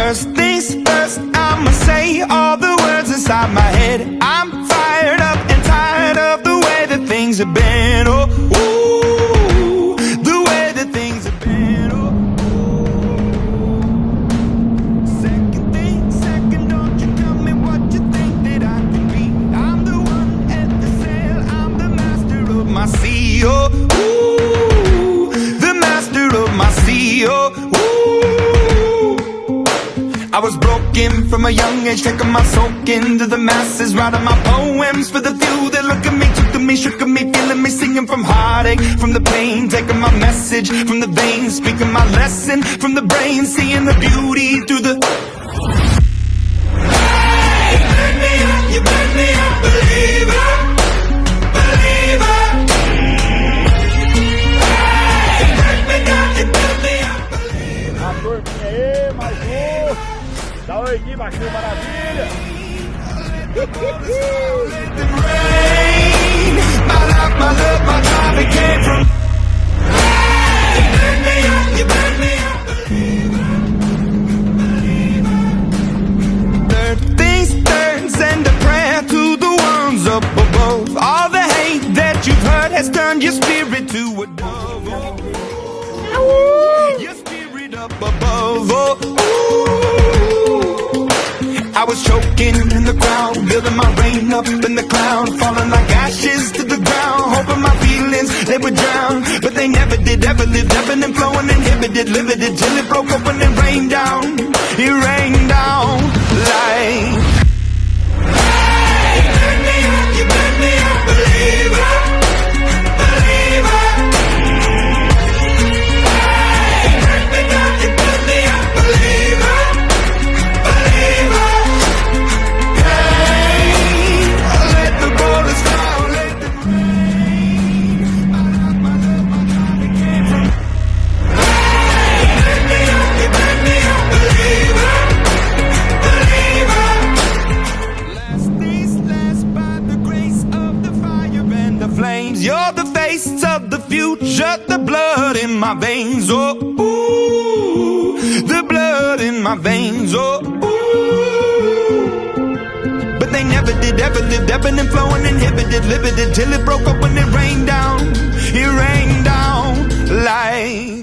First things first, I'ma say all the words inside my head. I'm fired up and tired of the way that things have been. Oh, ooh, the way that things have been. Oh, second thing, second, don't you tell me what you think that I can be. I'm the one at the sail, I'm the master of my sea. Oh, ooh, the master of my sea. Oh, ooh. I was broken from a young age, taking my soak into the masses, writing my poems for the few that look at me, took to me, shook at me, feeling me, singing from heartache, from the pain, taking my message from the veins, speaking my lesson from the brain, seeing the beauty through the... Hey, burn me up, you burn me up, believer, believer. Hey, burn me down, you burn me up, believer. A turminha aí, mais um. Da Oiguinho, Baixinho, maravilha. My life, my love, my drive, it came from... Hey, burn me up, you burn me up, believer, believer. Third things third, send a prayer to the ones up above. All the hate that you've heard has turned your spirit to a dove. Oh, your spirit up above. Oh, I was choking in the crowd, building my rain up in the cloud, falling like ashes to the ground, hoping my feelings, they would drown, but they never did, ever lived, ebbing and flowing, inhibited, limited, till it broke open and rained down, it rained down like... Hey, burn me up, you burn me up, believer, believer. Hey, burn me down, you burn me up, believer, believer. You're the face of the future, the blood in my veins, oh, ooh, the blood in my veins, oh, ooh. But they never did, ever lived, ebbing and flowing, inhibited, limited, till it broke up when it rained down like...